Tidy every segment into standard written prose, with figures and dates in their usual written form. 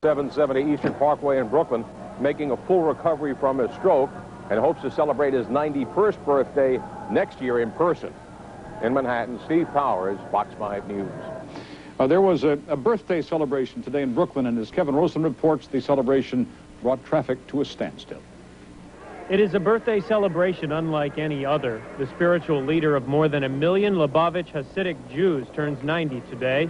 770 Eastern Parkway in Brooklyn, making a full recovery from his stroke and hopes to celebrate his 91st birthday next year in person. In Manhattan, Steve Powers, Fox 5 News. There was a birthday celebration today in Brooklyn, and as Kevin Rosen reports, the celebration brought traffic to a standstill. It is a birthday celebration unlike any other. The spiritual leader of more than 1 million Lubavitch Hasidic Jews turns 90 today.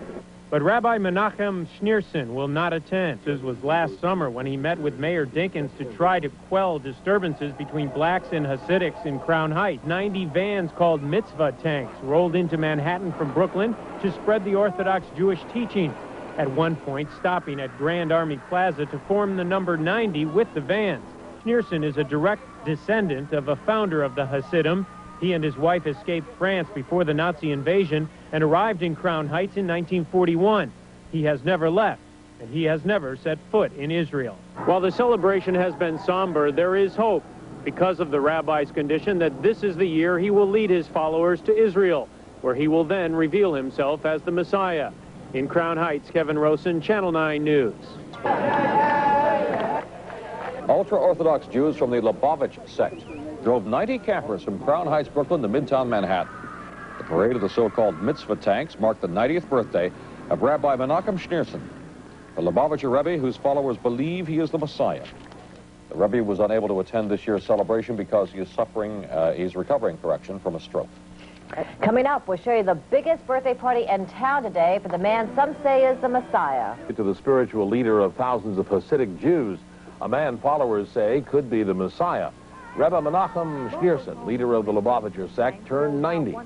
But Rabbi Menachem Schneerson will not attend. This was last summer when he met with Mayor Dinkins to try to quell disturbances between blacks and Hasidics in Crown Heights. 90 vans called mitzvah tanks rolled into Manhattan from Brooklyn to spread the Orthodox Jewish teachings, at one point stopping at Grand Army Plaza to form the number 90 with the vans. Schneerson is a direct descendant of a founder of the Hasidim. He and his wife escaped France before the Nazi invasion and arrived in Crown Heights in 1941. He has never left, and he has never set foot in Israel. While the celebration has been somber, there is hope because of the rabbi's condition that this is the year he will lead his followers to Israel, where he will then reveal himself as the Messiah. In Crown Heights, Kevin Rosen, Channel 9 News. Ultra-Orthodox Jews from the Lubavitch sect drove 90 campers from Crown Heights, Brooklyn to Midtown Manhattan. The parade of the so-called mitzvah tanks marked the 90th birthday of Rabbi Menachem Schneerson, the Lubavitcher Rebbe whose followers believe he is the Messiah. The Rebbe was unable to attend this year's celebration because he is he's recovering, from a stroke. Coming up, we'll show you the biggest birthday party in town today for the man some say is the Messiah. To the spiritual leader of thousands of Hasidic Jews, a man followers say could be the Messiah. Rebbe Menachem Schneerson, leader of the Lubavitcher sect, turned 90.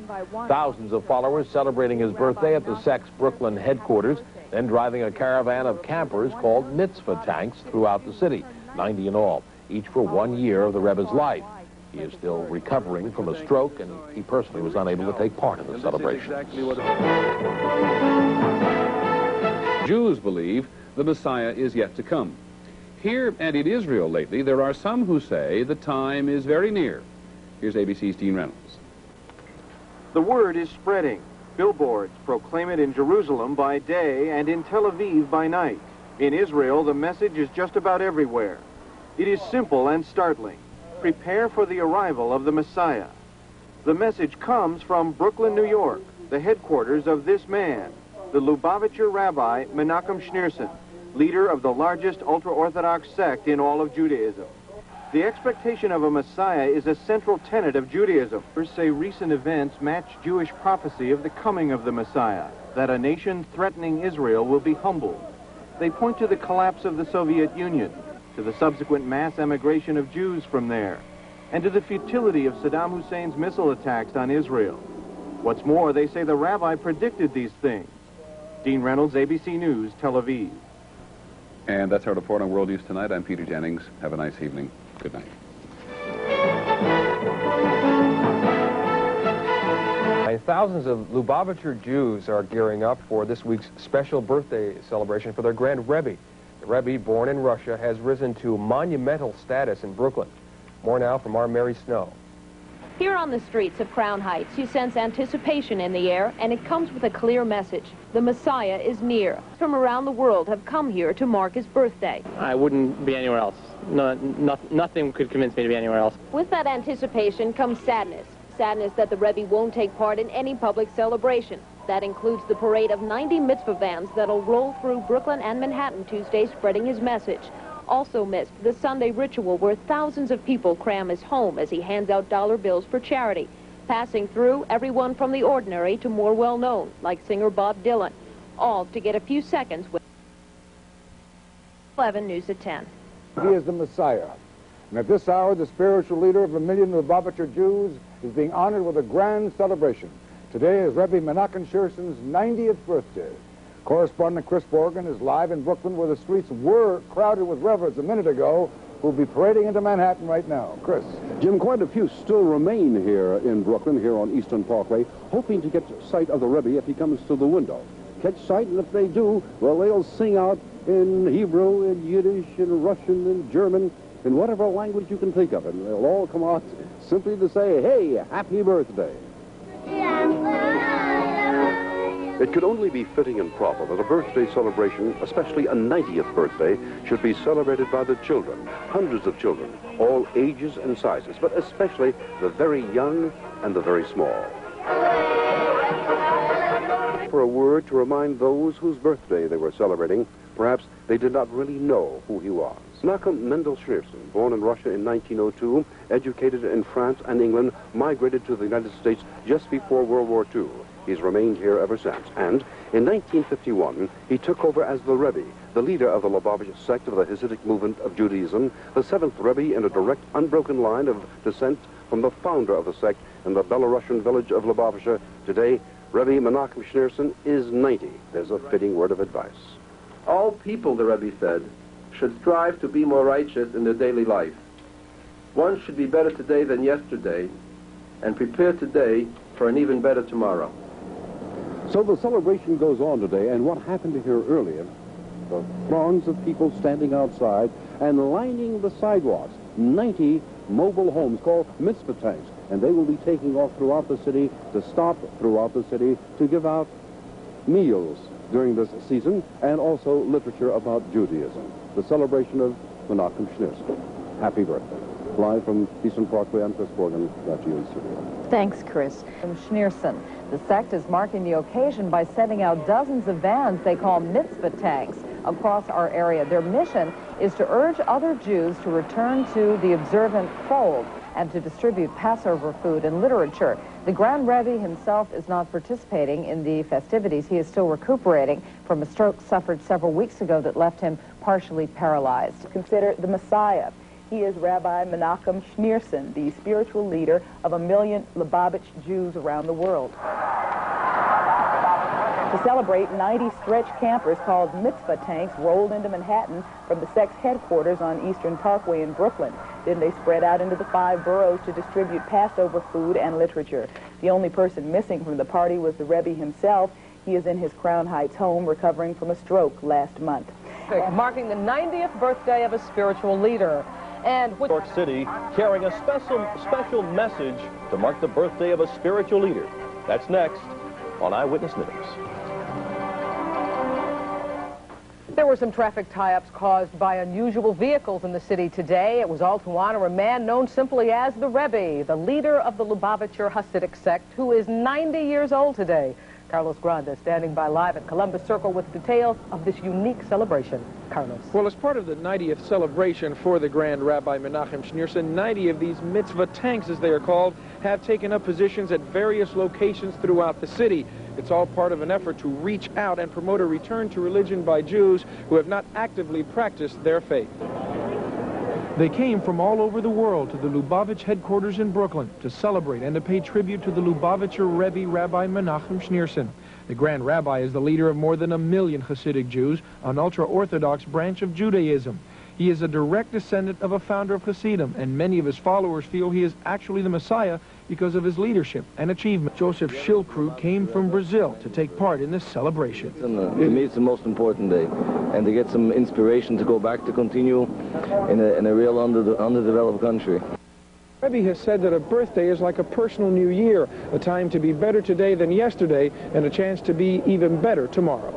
Thousands of followers celebrating his birthday at the sect's Brooklyn headquarters, then driving a caravan of campers called mitzvah tanks throughout the city, 90 in all, each for 1 year of the Rebbe's life. He is still recovering from a stroke, and he personally was unable to take part in the celebration. Jews believe the Messiah is yet to come. Here and in Israel lately, there are some who say the time is very near. Here's ABC's Dean Reynolds. The word is spreading. Billboards proclaim it in Jerusalem by day and in Tel Aviv by night. In Israel, the message is just about everywhere. It is simple and startling. Prepare for the arrival of the Messiah. The message comes from Brooklyn, New York, the headquarters of this man, the Lubavitcher Rabbi Menachem Schneerson, leader of the largest ultra-Orthodox sect in all of Judaism. The expectation of a Messiah is a central tenet of Judaism. First say recent events match Jewish prophecy of the coming of the Messiah, that a nation threatening Israel will be humbled. They point to the collapse of the Soviet Union, to the subsequent mass emigration of Jews from there, and to the futility of Saddam Hussein's missile attacks on Israel. What's more, they say the rabbi predicted these things. Dean Reynolds, ABC News, Tel Aviv. And that's our report on World News Tonight. I'm Peter Jennings. Have a nice evening. Good night. Thousands of Lubavitcher Jews are gearing up for this week's special birthday celebration for their Grand Rebbe. The Rebbe, born in Russia, has risen to monumental status in Brooklyn. More now from our Mary Snow. Here on the streets of Crown Heights, you sense anticipation in the air, and it comes with a clear message. The Messiah is near. From around the world have come here to mark his birthday. I wouldn't be anywhere else. Nothing could convince me to be anywhere else. With that anticipation comes sadness. Sadness that the Rebbe won't take part in any public celebration. That includes the parade of 90 mitzvah vans that'll roll through Brooklyn and Manhattan Tuesday spreading his message. Also missed the Sunday ritual where thousands of people cram his home as he hands out dollar bills for charity, passing through everyone from the ordinary to more well-known, like singer Bob Dylan, all to get a few seconds with 11 News at 10. He is the Messiah. And at this hour, the spiritual leader of 1 million Lubavitcher Jews is being honored with a grand celebration. Today is Rebbe Menachem Schneerson's 90th birthday. Correspondent Chris Borgen is live in Brooklyn, where the streets were crowded with revelers a minute ago, who'll be parading into Manhattan right now. Chris. Jim, quite a few still remain here in Brooklyn, here on Eastern Parkway, hoping to get sight of the Rebbe if he comes to the window. Catch sight, and if they do, well, they'll sing out in Hebrew, in Yiddish, in Russian, in German, in whatever language you can think of. And they'll all come out simply to say, hey, happy birthday. It could only be fitting and proper that a birthday celebration, especially a 90th birthday, should be celebrated by the children, hundreds of children, all ages and sizes, but especially the very young and the very small. For a word to remind those whose birthday they were celebrating, perhaps they did not really know who he was. Menachem Mendel Schneerson, born in Russia in 1902, educated in France and England, migrated to the United States just before World War II. He's remained here ever since. And in 1951, he took over as the Rebbe, the leader of the Lubavitch sect of the Hasidic movement of Judaism, the seventh Rebbe in a direct, unbroken line of descent from the founder of the sect in the Belarusian village of Lubavitcher. Today, Rebbe Menachem Schneerson is 90. There's a fitting word of advice. All people, the Rebbe said, should strive to be more righteous in their daily life. One should be better today than yesterday, and prepare today for an even better tomorrow. So the celebration goes on today, and what happened here earlier, the throngs of people standing outside and lining the sidewalks, 90 mobile homes called mitzvah tanks, and they will be taking off throughout the city to stop throughout the city to give out meals during this season, and also literature about Judaism. The celebration of Menachem Schneerson. Happy birthday. Live from Eastern Parkway, I'm Chris Morgan, back to you in studio. Thanks, Chris. From Schneerson, the sect is marking the occasion by sending out dozens of vans they call mitzvah tanks across our area. Their mission is to urge other Jews to return to the observant fold and to distribute Passover food and literature. The Grand Rebbe himself is not participating in the festivities. He is still recuperating from a stroke suffered several weeks ago that left him partially paralyzed. Consider the Messiah. He is Rabbi Menachem Schneerson, the spiritual leader of 1 million Lubavitch Jews around the world. To celebrate, 90 stretch campers called mitzvah tanks rolled into Manhattan from the sect's headquarters on Eastern Parkway in Brooklyn. Then they spread out into the 5 boroughs to distribute Passover food and literature. The only person missing from the party was the Rebbe himself. He is in his Crown Heights home recovering from a stroke last month. Marking the 90th birthday of a spiritual leader. And New York City carrying a special message to mark the birthday of a spiritual leader. That's next on Eyewitness News. There were some traffic tie-ups caused by unusual vehicles in the city today. It was all to honor a man known simply as the Rebbe, the leader of the Lubavitcher Hasidic sect, who is 90 years old today. Carlos Granda standing by live at Columbus Circle with details of this unique celebration. Carlos. Well, as part of the 90th celebration for the Grand Rabbi Menachem Schneerson, 90 of these mitzvah tanks, as they are called, have taken up positions at various locations throughout the city. It's all part of an effort to reach out and promote a return to religion by Jews who have not actively practiced their faith. They came from all over the world to the Lubavitch headquarters in Brooklyn to celebrate and to pay tribute to the Lubavitcher Rebbe, Rabbi Menachem Schneerson. The Grand Rabbi is the leader of more than 1 million Hasidic Jews, an ultra-Orthodox branch of Judaism. He is a direct descendant of a founder of Hasidim, and many of his followers feel he is actually the Messiah because of his leadership and achievement. Joseph Shilkru came from Brazil to take part in this celebration. To me, it's the most important day, and to get some inspiration to go back to continue in a real underdeveloped country. Rebbe has said that a birthday is like a personal new year, a time to be better today than yesterday, and a chance to be even better tomorrow.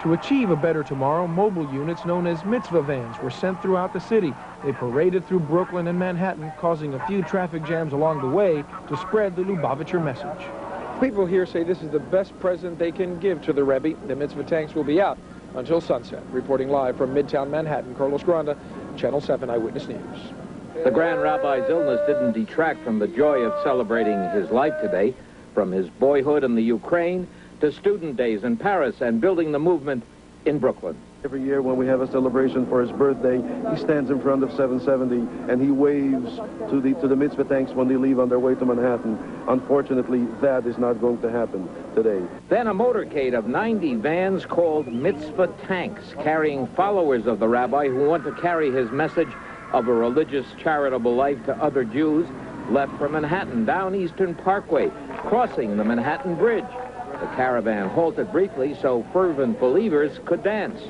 To achieve a better tomorrow, mobile units known as mitzvah vans were sent throughout the city. They paraded through Brooklyn and Manhattan, causing a few traffic jams along the way to spread the Lubavitcher message. People here say this is the best present they can give to the Rebbe. The mitzvah tanks will be out until sunset. Reporting live from Midtown Manhattan, Carlos Granda, Channel 7 Eyewitness News. The Grand Rabbi's illness didn't detract from the joy of celebrating his life today. From his boyhood in the Ukraine to student days in Paris and building the movement in Brooklyn. Every year when we have a celebration for his birthday, he stands in front of 770 and he waves to the mitzvah tanks when they leave on their way to Manhattan. Unfortunately, that is not going to happen today. Then a motorcade of 90 vans called mitzvah tanks, carrying followers of the rabbi who want to carry his message of a religious, charitable life to other Jews, left from Manhattan down Eastern Parkway, crossing the Manhattan Bridge. The caravan halted briefly so fervent believers could dance.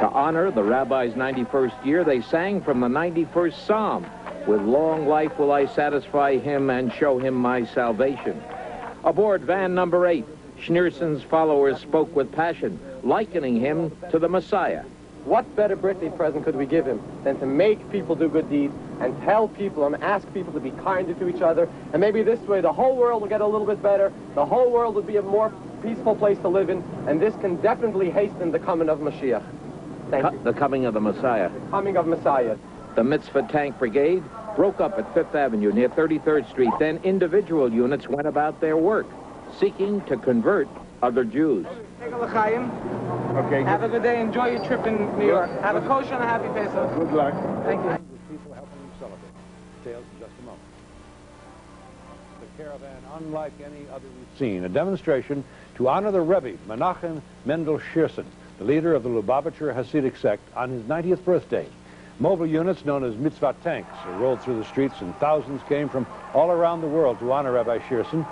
To honor the rabbi's 91st year, they sang from the 91st Psalm. With long life will I satisfy him and show him my salvation. Aboard van number 8, Schneerson's followers spoke with passion, likening him to the Messiah. What better birthday present could we give him than to make people do good deeds and tell people and ask people to be kinder to each other, and maybe this way the whole world will get a little bit better, the whole world would be a more peaceful place to live in, and this can definitely hasten the coming of Mashiach. Thank you. The coming of the Messiah. Coming of Messiah. The Mitzvah Tank Brigade broke up at 5th Avenue near 33rd Street. Then individual units went about their work, seeking to convert other Jews. Okay. Have a good day. Enjoy your trip in New York. Have a kosher and a happy Pesach. Good luck. Thank you. People helping him celebrate. Details in just a moment. The caravan unlike any other we've seen, a demonstration to honor the Rebbe, Menachem Mendel Schneerson, the leader of the Lubavitcher Hasidic sect, on his 90th birthday. Mobile units known as mitzvah tanks rolled through the streets, and thousands came from all around the world to honor Rabbi Schneerson